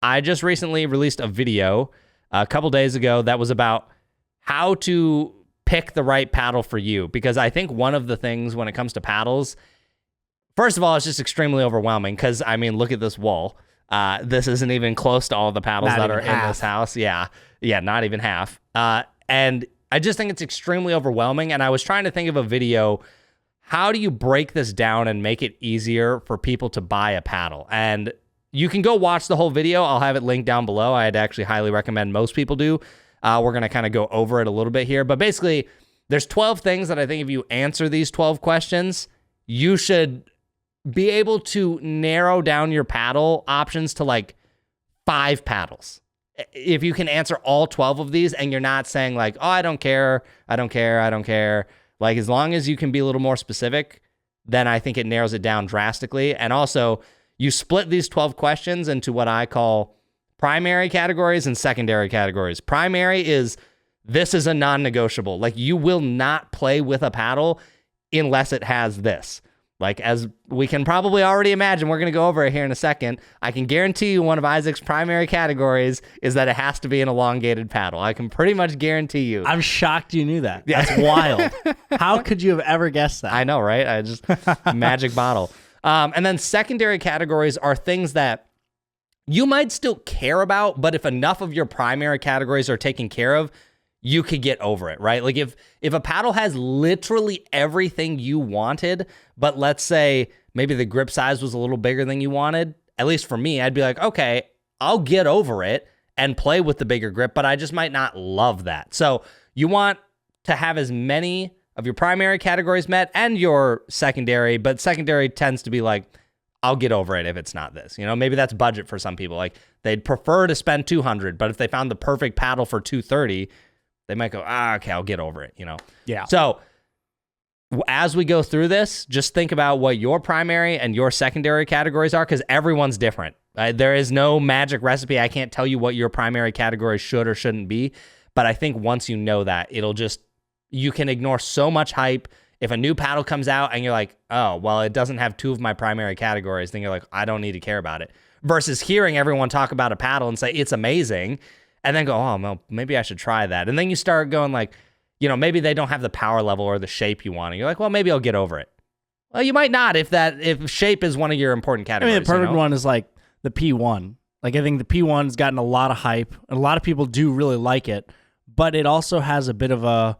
I just recently released a video a couple days ago that was about how to pick the right paddle for you. Because I think one of the things when it comes to paddles, first of all, it's just extremely overwhelming because, I mean, look at this wall. This isn't even close to all the paddles that are in this house. Yeah, not even half. And I just think it's extremely overwhelming. And I was trying to think of a video. How do you break this down and make it easier for people to buy a paddle? And you can go watch the whole video. I'll have it linked down below. I'd actually highly recommend most people do. We're going to kind of go over it a little bit here. But basically, there's 12 things that I think if you answer these 12 questions, you should be able to narrow down your paddle options to like 5 paddles. If you can answer all 12 of these and you're not saying like, oh, I don't care. Like, as long as you can be a little more specific, then I think it narrows it down drastically. And also, you split these 12 questions into what I call primary categories and secondary categories. Primary is, this is a non-negotiable. Like, you will not play with a paddle unless it has this. Like, as we can probably already imagine, we're going to go over it here in a second. I can guarantee you one of Isaac's primary categories is that it has to be an elongated paddle. I can pretty much guarantee you. I'm shocked you knew that. That's wild. How could you have ever guessed that? I know, right? I just magic bottle. And then secondary categories are things that you might still care about, but if enough of your primary categories are taken care of, you could get over it, right? Like if a paddle has literally everything you wanted, but let's say maybe the grip size was a little bigger than you wanted, at least for me, I'd be like, okay, I'll get over it and play with the bigger grip, but I just might not love that. So you want to have as many of your primary categories met and your secondary, but secondary tends to be like, I'll get over it if it's not this. You know, maybe that's budget for some people. Like, they'd prefer to spend $200, but if they found the perfect paddle for $230, they might go, okay, I'll get over it, you know? Yeah. So as we go through this, just think about what your primary and your secondary categories are, because everyone's different. There is no magic recipe. I can't tell you what your primary category should or shouldn't be, but I think once you know that, you can ignore so much hype. If a new paddle comes out and you're like, oh, well, it doesn't have 2 of my primary categories, then you're like, I don't need to care about it. Versus hearing everyone talk about a paddle and say, it's amazing, and then go, oh, well, maybe I should try that. And then you start going like, you know, maybe they don't have the power level or the shape you want. And you're like, well, maybe I'll get over it. Well, you might not if shape is one of your important categories. I mean, the perfect one is like the P1. Like, I think the P1's gotten a lot of hype, and a lot of people do really like it, but it also has a bit of a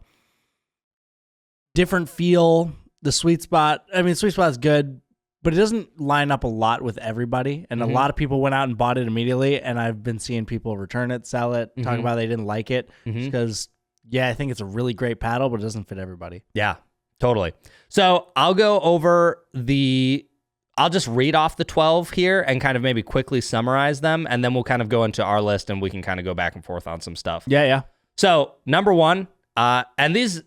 different feel. The sweet spot, I mean, sweet spot is good, but it doesn't line up a lot with everybody. And a lot of people went out and bought it immediately. And I've been seeing people return it, sell it, talk about they didn't like it. Because, I think it's a really great paddle, but it doesn't fit everybody. Yeah, totally. So I'll go over I'll just read off the 12 here and kind of maybe quickly summarize them. And then we'll kind of go into our list and we can kind of go back and forth on some stuff. Yeah. So number 1, and these,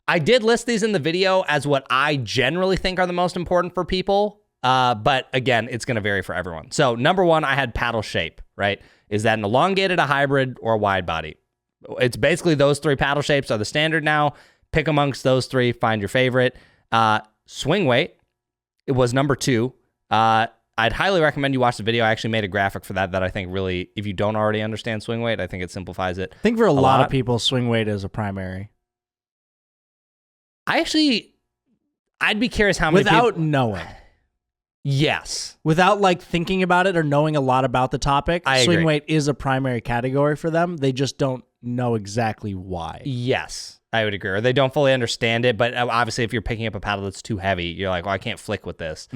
I did list these in the video as what I generally think are the most important for people. But again, it's going to vary for everyone. So number 1, I had paddle shape, right? Is that an elongated, a hybrid, or a wide body? It's basically those 3 paddle shapes are the standard now. Pick amongst those 3, find your favorite. Swing weight, it was number 2. I'd highly recommend you watch the video. I actually made a graphic for that I think really, if you don't already understand swing weight, I think it simplifies it. I think for a lot of people, swing weight is a primary. I'd be curious how many without knowing. Yes. Without like thinking about it or knowing a lot about the topic, I swing agree. weight is a primary category for them. They just don't know exactly why. Yes, I would agree. Or they don't fully understand it, but obviously if you're picking up a paddle that's too heavy, you're like, well, I can't flick with this.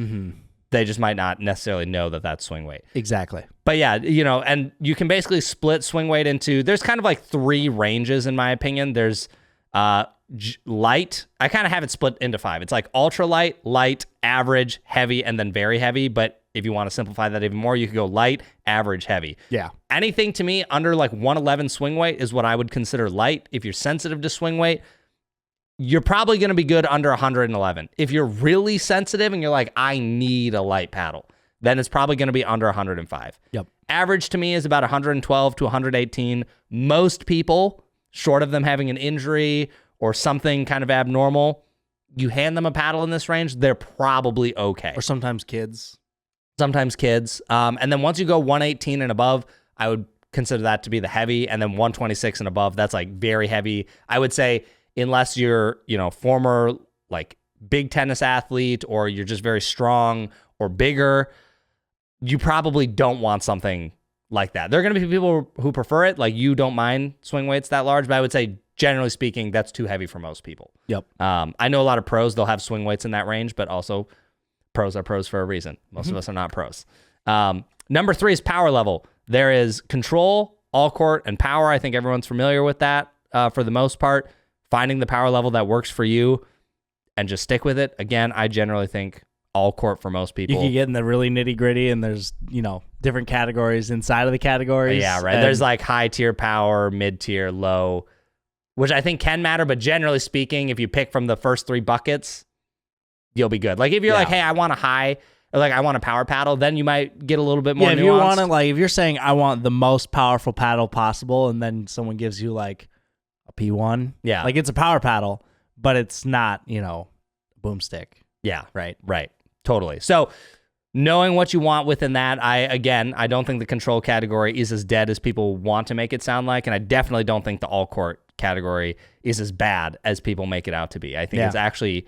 They just might not necessarily know that that's swing weight. Exactly. But yeah, you know, and you can basically split swing weight into, there's kind of like 3 ranges in my opinion. There's light. I kind of have it split into 5. It's like ultra light, light, average, heavy, and then very heavy. But if you want to simplify that even more, you could go light, average, heavy. Yeah. Anything to me under like 111 swing weight is what I would consider light. If you're sensitive to swing weight, you're probably going to be good under 111. If you're really sensitive and you're like, I need a light paddle, then it's probably going to be under 105. Yep. Average to me is about 112 to 118. Most people, short of them having an injury or something kind of abnormal, you hand them a paddle in this range, they're probably okay. Or sometimes kids. And then once you go 118 and above, I would consider that to be the heavy, and then 126 and above, that's like very heavy. I would say unless you're, former like big tennis athlete or you're just very strong or bigger, you probably don't want something like that. There are going to be people who prefer it. Like you don't mind swing weights that large, but I would say generally speaking, that's too heavy for most people. Yep. I know a lot of pros, they'll have swing weights in that range, but also pros are pros for a reason. Most of us are not pros. Number 3 is power level. There is control, all court, and power. I think everyone's familiar with that for the most part. Finding the power level that works for you and just stick with it. Again, I generally think all court for most people. You can get in the really nitty gritty, and there's, different categories inside of the categories. Yeah, right. There's like high tier power, mid tier, low, which I think can matter. But generally speaking, if you pick from the first 3 buckets, you'll be good. Like if you're like, hey, I want a high, or like I want a power paddle, then you might get a little bit more nuanced. If you want to, like, if you're saying I want the most powerful paddle possible, and then someone gives you like a P1, like it's a power paddle, but it's not, boomstick. Yeah, right. Totally. So knowing what you want within that, I don't think the control category is as dead as people want to make it sound like, and I definitely don't think the all court category is as bad as people make it out to be. I think it's actually,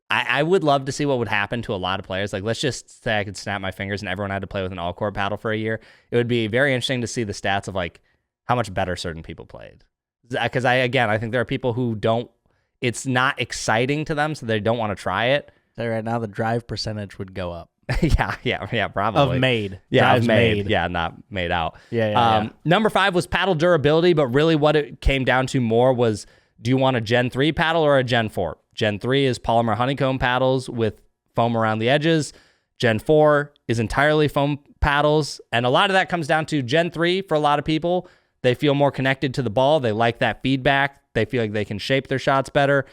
I would love to see what would happen to a lot of players. Like let's just say I could snap my fingers and everyone had to play with an all court paddle for a year. It would be very interesting to see the stats of like how much better certain people played. Because I think there are people who it's not exciting to them, so they don't want to try it. So right now the drive percentage would go up. yeah, probably. Of made. Yeah, Drives made. Yeah, not made out. Yeah. Number 5 was paddle durability, but really what it came down to more was, do you want a Gen 3 paddle or a Gen 4? Gen 3 is polymer honeycomb paddles with foam around the edges. Gen 4 is entirely foam paddles, and a lot of that comes down to Gen 3 for a lot of people. They feel more connected to the ball. They like that feedback. They feel like they can shape their shots better.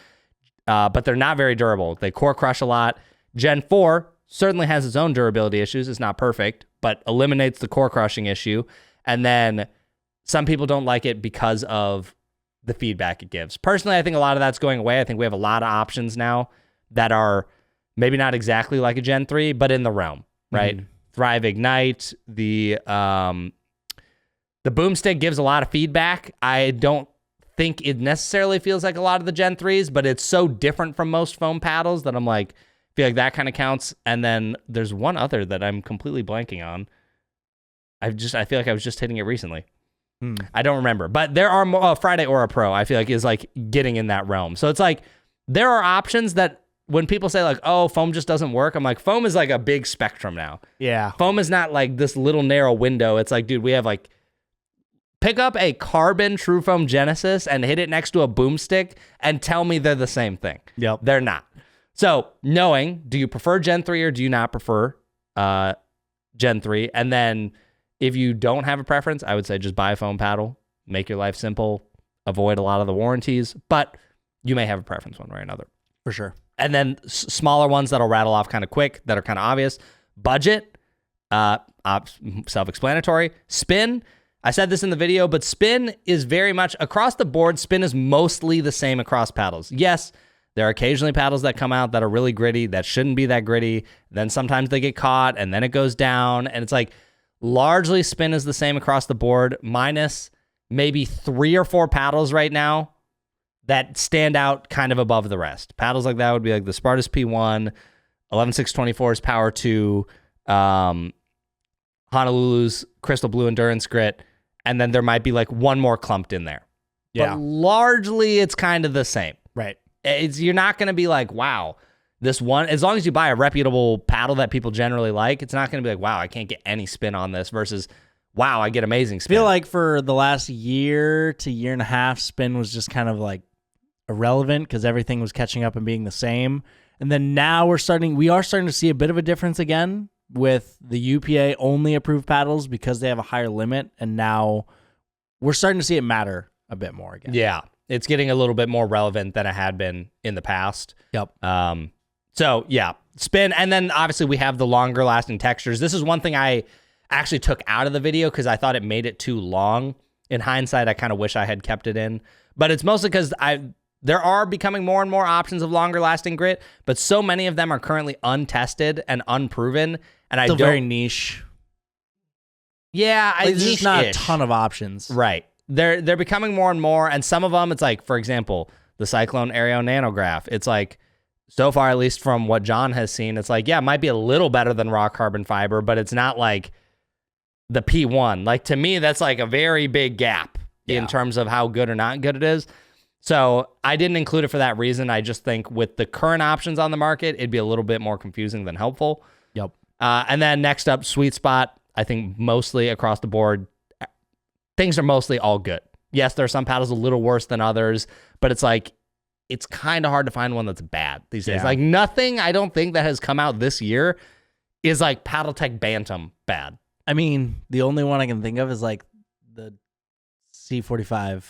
But they're not very durable. They core crush a lot. Gen 4 certainly has its own durability issues. It's not perfect, but eliminates the core crushing issue. And then some people don't like it because of the feedback it gives. Personally, I think a lot of that's going away. I think we have a lot of options now that are maybe not exactly like a Gen 3, but in the realm, right? Mm-hmm. Thrive Ignite, the boomstick gives a lot of feedback. I don't think it necessarily feels like a lot of the Gen 3s, but it's so different from most foam paddles that I'm like, feel like that kind of counts. And then there's one other that I'm completely blanking on. I feel like I was just hitting it recently. I don't remember, but there are more. Friday Aura Pro, I feel like is like getting in that realm. So it's like, there are options that when people say like, oh, foam just doesn't work, I'm like, foam is like a big spectrum now. Yeah. Foam is not like this little narrow window. It's like, dude, we have like, pick up a carbon True Foam Genesis and hit it next to a boomstick and tell me they're the same thing. Yep. They're not. So knowing, do you prefer Gen 3 or do you not prefer Gen 3? And then if you don't have a preference, I would say just buy a foam paddle, make your life simple, avoid a lot of the warranties, but you may have a preference one way or another. For sure. And then smaller ones that'll rattle off kind of quick, that are kind of obvious. Budget, self-explanatory. Spin, I said this in the video, but spin is very much across the board. Spin is mostly the same across paddles. Yes, there are occasionally paddles that come out that are really gritty, that shouldn't be that gritty. Then sometimes they get caught and then it goes down. And it's like largely spin is the same across the board, minus maybe 3 or 4 paddles right now that stand out kind of above the rest. Paddles like that would be like the Spartus P1, 11624's Power 2, Honolulu's Crystal Blue Endurance Grit, and then there might be like one more clumped in there. Yeah. But largely it's kind of the same. Right. You're not going to be like, wow, this one, as long as you buy a reputable paddle that people generally like, it's not going to be like, wow, I can't get any spin on this versus, wow, I get amazing spin. I feel like for the last year to year and a half, spin was just kind of like irrelevant because everything was catching up and being the same. And then now we are starting to see a bit of a difference again with the UPA only approved paddles because they have a higher limit. And now we're starting to see it matter a bit more again. Yeah. It's getting a little bit more relevant than it had been in the past. Yep. So yeah, spin. And then obviously we have the longer lasting textures. This is one thing I actually took out of the video because I thought it made it too long. In hindsight, I kind of wish I had kept it in, but it's mostly because there are becoming more and more options of longer lasting grit, but so many of them are currently untested and unproven. And Still very niche. Yeah, There's just not a niche-ish. ton of options. Right. They're becoming more and more, and some of them, it's like, for example, the Cyclone Aereo Nanograph. It's like, so far, at least from what John has seen, it's like, yeah, it might be a little better than raw carbon fiber, but it's not like the P1. Like, to me, that's like a very big gap in terms of how good or not good it is. So I didn't include it for that reason. I just think with the current options on the market, it'd be a little bit more confusing than helpful. Yep. And then next up, Sweet Spot. I think mostly across the board, things are mostly all good. Yes, there are some paddles a little worse than others, but it's like, it's kind of hard to find one that's bad these days. Like, nothing I don't think that has come out this year is like Paddle Tech Bantam bad. I mean, the only one I can think of is like the C45.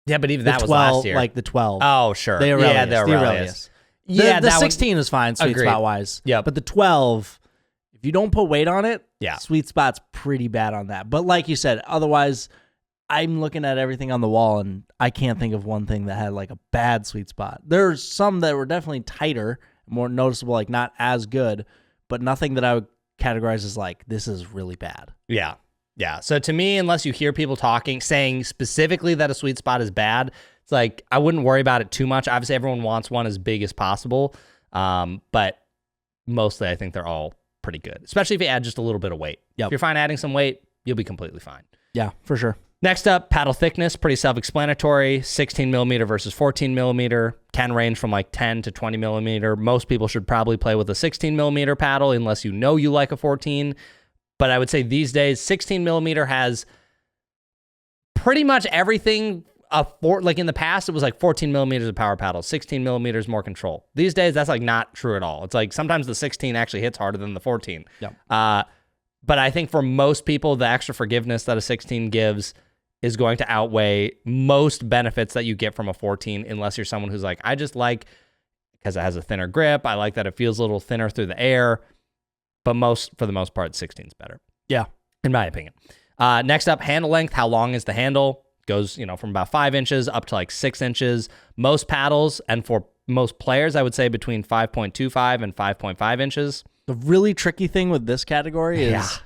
Yeah, but even The that 12, was last year. like the 12. Oh, sure. The Aurelius. Yeah, the Aurelius. Yeah, the that 16 is fine, sweet Agreed. spot wise. Yep. But the 12, if you don't put weight on it, Yeah. sweet spot's pretty bad on that. But like you said, otherwise, I'm looking at everything on the wall, and I can't think of one thing that had like a bad sweet spot. There's some that were definitely tighter, more noticeable, like not as good, but nothing that I would categorize as like, this is really bad. Yeah. Yeah. So to me, unless you hear people talking, saying specifically that a sweet spot is bad, it's like, I wouldn't worry about it too much. Obviously, everyone wants one as big as possible. But mostly, I think they're all pretty good, especially if you add just a little bit of weight. Yep. If you're fine adding some weight, you'll be completely fine. Yeah, for sure. Next up, paddle thickness, pretty self-explanatory. 16 millimeter versus 14 millimeter can range from like 10 to 20 millimeter. Most people should probably play with a 16 millimeter paddle unless you know you like a 14. But I would say these days, 16 millimeter has pretty much everything. Like in the past, it was like 14 millimeters of power paddle, 16 millimeters more control. These days, that's like not true at all. It's like sometimes the 16 actually hits harder than the 14. Yep. But I think for most people, the extra forgiveness that a 16 gives is going to outweigh most benefits that you get from a 14, unless you're someone who's like, I just like, because it has a thinner grip, I like that it feels a little thinner through the air. But for the most part, 16 is better. Yeah. In my opinion. Next up, handle length. How long is the handle? Goes, from about 5 inches up to like 6 inches. Most paddles, and for most players, I would say between 5.25 and 5.5 inches. The really tricky thing with this category is,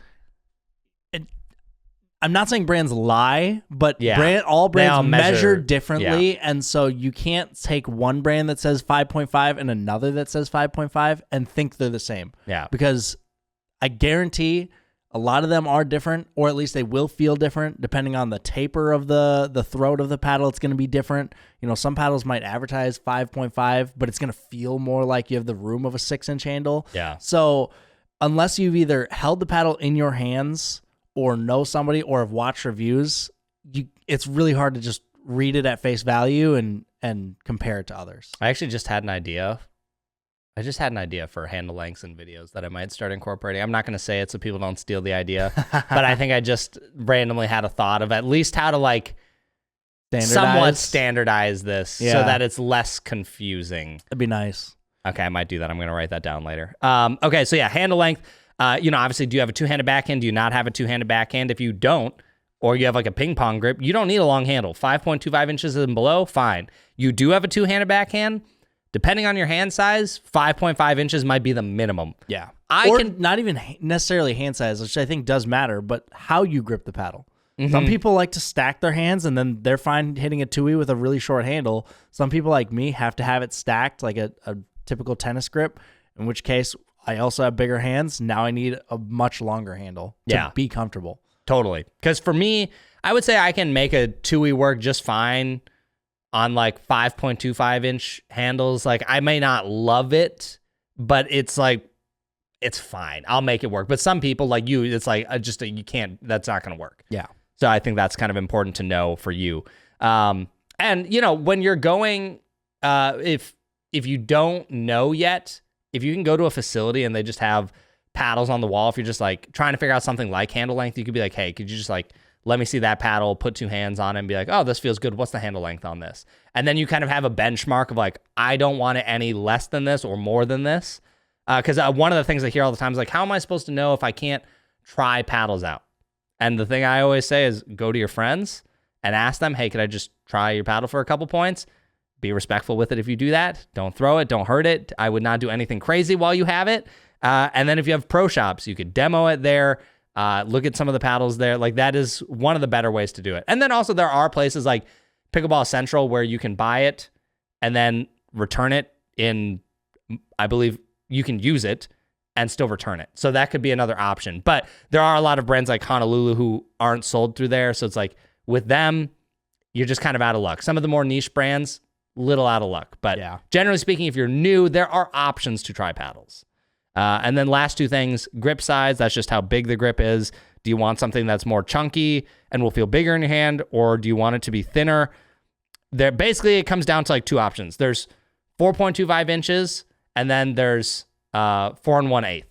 I'm not saying brands lie, but all brands measure differently. Yeah. And so you can't take one brand that says 5.5 and another that says 5.5 and think they're the same. Yeah. Because I guarantee a lot of them are different, or at least they will feel different depending on the taper of the throat of the paddle. It's going to be different. Some paddles might advertise 5.5, but it's going to feel more like you have the room of a 6-inch handle. Yeah. So unless you've either held the paddle in your hands or know somebody or have watched reviews, it's really hard to just read it at face value and compare it to others. I actually just had an idea. For handle lengths and videos that I might start incorporating. I'm not going to say it so people don't steal the idea, but I think I just randomly had a thought of at least how to like somewhat standardize this so that it's less confusing. That'd be nice. Okay, I might do that. I'm going to write that down later. Okay, so handle length. Obviously, do you have a two-handed backhand? Do you not have a two-handed backhand? If you don't, or you have like a ping pong grip, you don't need a long handle. 5.25 inches and below, fine. You do have a two-handed backhand. Depending on your hand size, 5.5 inches might be the minimum. Yeah. Not even necessarily hand size, which I think does matter, but how you grip the paddle. Mm-hmm. Some people like to stack their hands, and then they're fine hitting a two-way with a really short handle. Some people like me have to have it stacked like a typical tennis grip, in which case I also have bigger hands. Now I need a much longer handle to be comfortable. Totally. Because for me, I would say I can make a two-way work just fine on like 5.25 inch handles. Like I may not love it, but it's like, it's fine. I'll make it work. But some people like you, it's like you can't, that's not going to work. Yeah. So I think that's kind of important to know for you. And when you're going, if you don't know yet, if you can go to a facility and they just have paddles on the wall, if you're just like trying to figure out something like handle length, you could be like, hey, could you just like, let me see that paddle, put two hands on it and be like, oh, this feels good. What's the handle length on this? And then you kind of have a benchmark of like, I don't want it any less than this or more than this. Because one of the things I hear all the time is like, how am I supposed to know if I can't try paddles out? And the thing I always say is go to your friends and ask them, hey, could I just try your paddle for a couple points? Be respectful with it if you do that. Don't throw it. Don't hurt it. I would not do anything crazy while you have it. And then if you have pro shops, you could demo it there. Look at some of the paddles there. Like that is one of the better ways to do it. And then also there are places like Pickleball Central where you can buy it and then return it in, I believe you can use it and still return it. So that could be another option. But there are a lot of brands like Honolulu who aren't sold through there. So it's like with them, you're just kind of out of luck. Some of the more niche brands, little out of luck. But generally speaking, if you're new, there are options to try paddles. And then last two things, grip size. That's just how big the grip is. Do you want something that's more chunky and will feel bigger in your hand, or do you want it to be thinner? There, basically, it comes down to like two options. There's 4.25 inches, and then there's 4 1/8.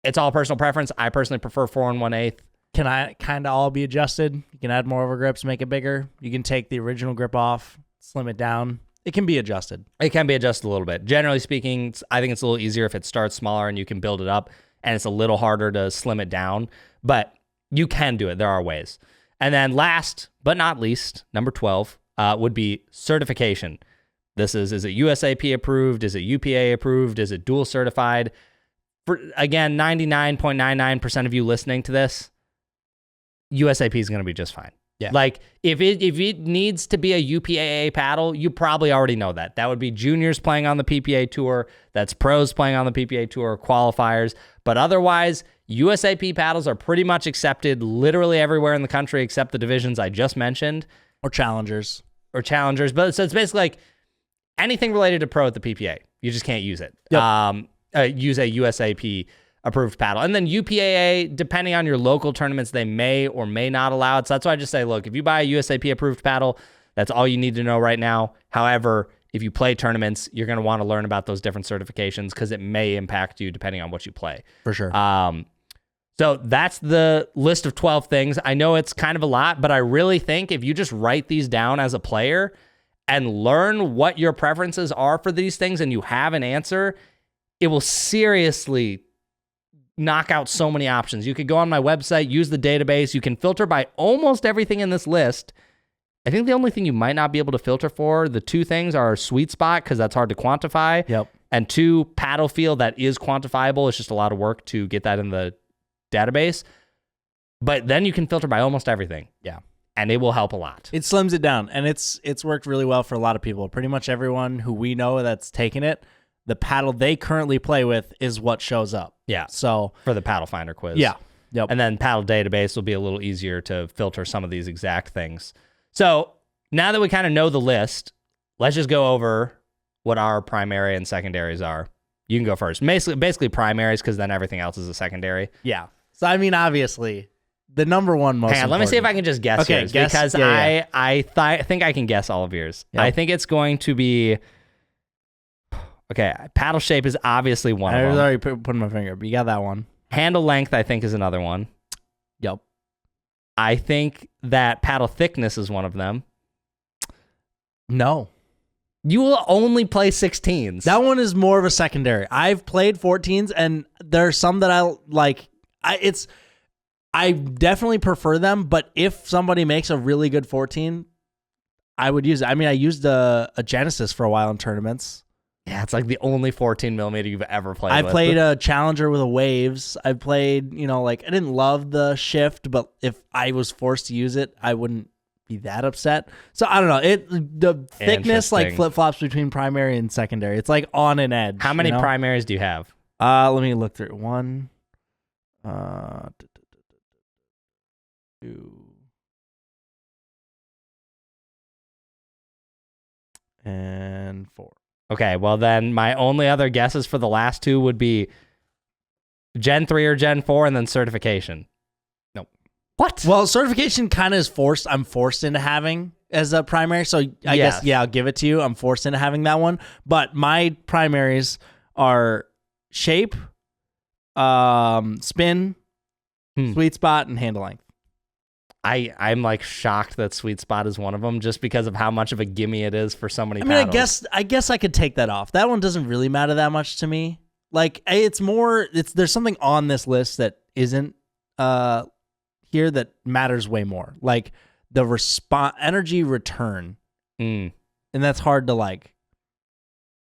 It's all personal preference. I personally prefer 4 1/8. Can I kind of all be adjusted? You can add more overgrips, make it bigger. You can take the original grip off, slim it down. It can be adjusted. It can be adjusted a little bit. Generally speaking, I think it's a little easier if it starts smaller and you can build it up, and it's a little harder to slim it down, but you can do it. There are ways. And then last but not least, number 12 would be certification. Is it USAP approved? Is it UPA approved? Is it dual certified? For, again, 99.99% of you listening to this, USAP is going to be just fine. Yeah. Like if it needs to be a UPAA paddle, you probably already know that. That would be juniors playing on the PPA tour. That's pros playing on the PPA tour, qualifiers. But otherwise, USAP paddles are pretty much accepted literally everywhere in the country except the divisions I just mentioned. Or challengers. But so it's basically like anything related to pro at the PPA. You just can't use it. Yep. Use a USAP approved paddle. And then UPAA, depending on your local tournaments, they may or may not allow it. So that's why I just say, look, if you buy a USAP approved paddle, that's all you need to know right now. However, if you play tournaments, you're going to want to learn about those different certifications because it may impact you depending on what you play. For sure. So that's the list of 12 things. I know it's kind of a lot, but I really think if you just write these down as a player and learn what your preferences are for these things and you have an answer, it will seriously knock out so many options. You could go on my website, use the database. You can filter by almost everything in this list. I think the only thing you might not be able to filter for, the two things are sweet spot, because that's hard to quantify. Yep. And two, paddle feel, that is quantifiable. It's just a lot of work to get that in the database. But then you can filter by almost everything. Yeah. And it will help a lot. It slims it down, and it's worked really well for a lot of people. Pretty much everyone who we know that's taken it, the paddle they currently play with is what shows up. Yeah. So for the paddle finder quiz. Yeah. Yep. And then paddle database will be a little easier to filter some of these exact things. So now that we kind of know the list, let's just go over what our primary and secondaries are. You can go first. Basically primaries, because then everything else is a secondary. Yeah. So I mean, obviously, the number one most. Hang on, let me see if I can just guess yours, because I think I can guess all of yours. Yep. I think it's going to be. Okay, paddle shape is obviously one of them. I was already putting my finger, but you got that one. Handle length, I think, is another one. Yep. I think that paddle thickness is one of them. No. You will only play 16s. That one is more of a secondary. I've played 14s, and there are some that I like. I definitely prefer them, but if somebody makes a really good 14, I would use it. I mean, I used a Genesis for a while in tournaments. Yeah, it's like the only 14 millimeter you've ever played with. I played a Challenger with a Waves. I played, I didn't love the shift, but if I was forced to use it, I wouldn't be that upset. So I don't know. The thickness like flip-flops between primary and secondary. It's like on an edge. How many primaries do you have? Let me look through. 1, 2, and 4. Okay, well then my only other guesses for the last two would be Gen 3 or Gen 4 and then certification. Nope. What? Well, certification kind of is forced. I'm forced into having as a primary. So I guess, yeah, I'll give it to you. I'm forced into having that one. But my primaries are shape, spin, sweet spot, and handle length. I'm like shocked that sweet spot is one of them, just because of how much of a gimme it is for so many paddles. I guess I could take that off. That one doesn't really matter that much to me. Like there's something on this list that isn't here that matters way more. Like the energy return. And that's hard to like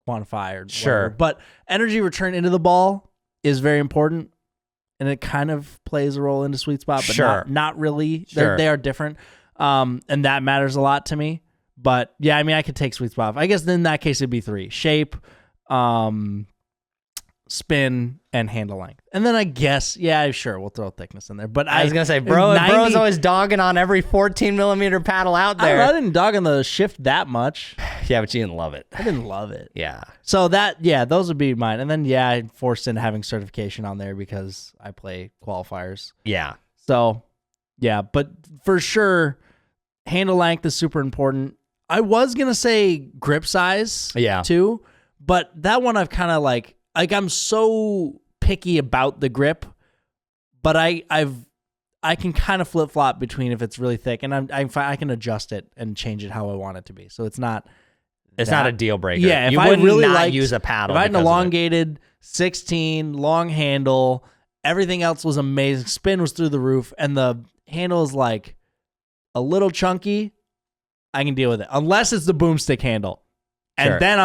quantify or sure. Whatever. But energy return into the ball is very important. and it kind of plays a role into sweet spot, but Sure. not really. Sure. They are different, and that matters a lot to me. But yeah, I mean, I could take sweet spot. I guess in that case it'd be 3: shape, spin, and handle length. And then I guess, yeah, sure, we'll throw thickness in there. But I was gonna say, bro's always dogging on every 14 millimeter paddle out there. I didn't dog on the shift that much. Yeah, but you didn't love it. I didn't love it. Yeah. So those would be mine. And then I forced into having certification on there because I play qualifiers. Yeah. So yeah, but for sure, handle length is super important. I was gonna say grip size, too, but that one I've kind of like I'm so picky about the grip, but I can kind of flip flop between if it's really thick, and I can adjust it and change it how I want it to be. So it's not a deal breaker. Yeah, you would really not use a paddle. If I had an elongated 16 long handle, everything else was amazing. Spin was through the roof, and the handle is like a little chunky. I can deal with it, unless it's the boomstick handle, and then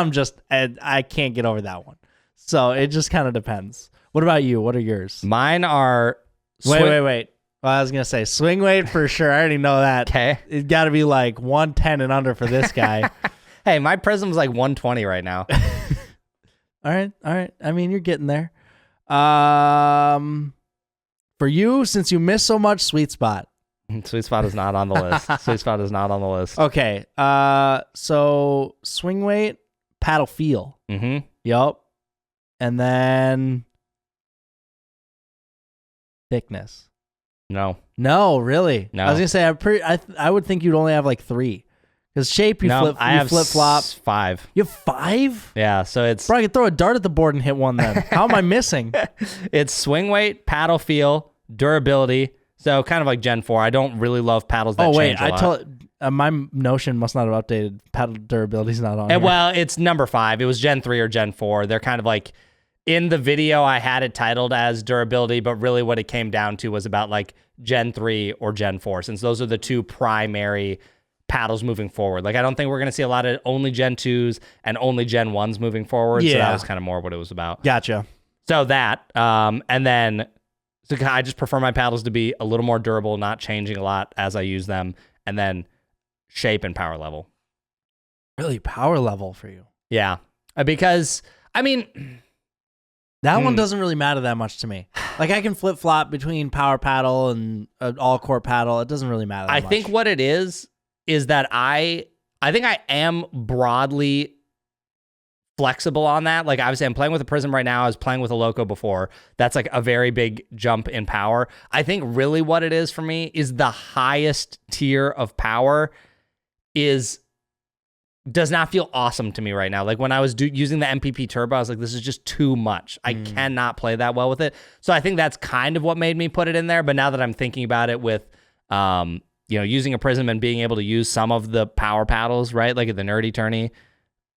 I can't get over that one. So it just kind of depends. What about you? What are yours? Mine are. Wait. Well, I was gonna say swing weight for sure. I already know that. Okay, it's got to be like 110 and under for this guy. Hey, my Prism's like 120 right now. All right. I mean, you're getting there. For you, since you missed so much, sweet spot. Sweet spot is not on the list. Sweet spot is not on the list. Okay. So swing weight, paddle feel. Mm-hmm. Yup. And then thickness. No, really. No. I was gonna say I would think you'd only have like 3. Because shape, you flip flop. 5. You have 5? Yeah, so it's... Bro, I could throw a dart at the board and hit one then. How am I missing? It's swing weight, paddle feel, durability. So kind of like Gen 4. I don't really love paddles that change a lot. My Notion must not have updated. Paddle durability's not on here. Well, it's number 5. It was Gen 3 or Gen 4. They're kind of like... In the video, I had it titled as durability, but really what it came down to was about like Gen 3 or Gen 4, since those are the 2 primary paddles moving forward. Like, I don't think we're going to see a lot of only Gen 2s and only Gen 1s moving forward. Yeah. So that was kind of more what it was about. Gotcha. So that, and then so I just prefer my paddles to be a little more durable, not changing a lot as I use them. And then shape and power level. Really, power level for you? Yeah. Because, I mean... That one doesn't really matter that much to me. Like, I can flip-flop between power paddle and all-core paddle. It doesn't really matter that much. I think what it is that I think I am broadly flexible on that. Like, obviously, I'm playing with a Prism right now. I was playing with a Loco before. That's like a very big jump in power. I think really what it is for me is the highest tier of power does not feel awesome to me right now. Like when I was using the MPP Turbo, I was like, this is just too much. I cannot play that well with it. So I think that's kind of what made me put it in there. But now that I'm thinking about it with, using a Prism and being able to use some of the power paddles, right? Like at the Nerdy Tourney,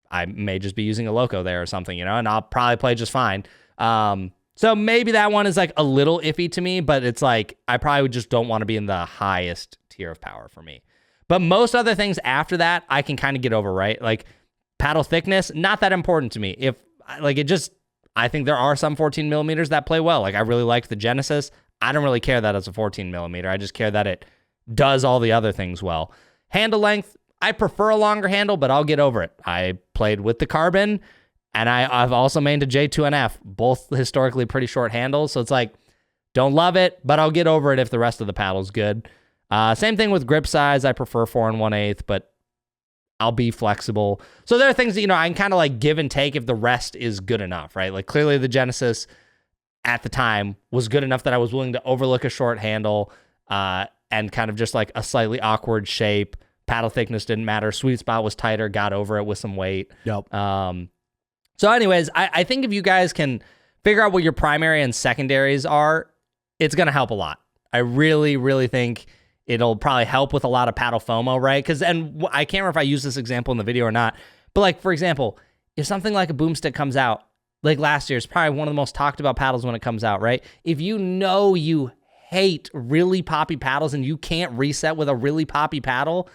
I may just be using a Loco there or something, and I'll probably play just fine. So maybe that one is like a little iffy to me, but it's like, I probably just don't want to be in the highest tier of power for me. But most other things after that, I can kind of get over, right? Like paddle thickness, not that important to me. I think there are some 14 millimeters that play well. Like I really liked the Genesis. I don't really care that it's a 14 millimeter. I just care that it does all the other things well. Handle length, I prefer a longer handle, but I'll get over it. I played with the Carbon, and I've also mained a J2NF, both historically pretty short handles. So it's like, don't love it, but I'll get over it if the rest of the paddle's good. Same thing with grip size. I prefer 4 1/8, but I'll be flexible. So there are things that, I can kind of like give and take if the rest is good enough, right? Like clearly the Genesis at the time was good enough that I was willing to overlook a short handle and kind of just like a slightly awkward shape. Paddle thickness didn't matter. Sweet spot was tighter, got over it with some weight. Yep. So anyways, I think if you guys can figure out what your primary and secondaries are, it's going to help a lot. I really, really think it'll probably help with a lot of paddle FOMO, right? And I can't remember if I used this example in the video or not, but like, for example, if something like a boomstick comes out, like last year, it's probably one of the most talked about paddles when it comes out, right? If you hate really poppy paddles and you can't reset with a really poppy paddle,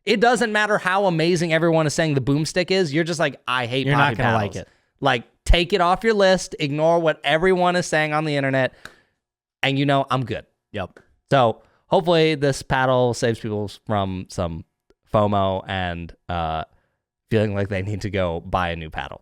it doesn't matter how amazing everyone is saying the boomstick is. You're just like, I hate poppy paddles. You're not going to like it. Like, take it off your list. Ignore what everyone is saying on the internet. and I'm good. Yep. So hopefully this paddle saves people from some FOMO and feeling like they need to go buy a new paddle.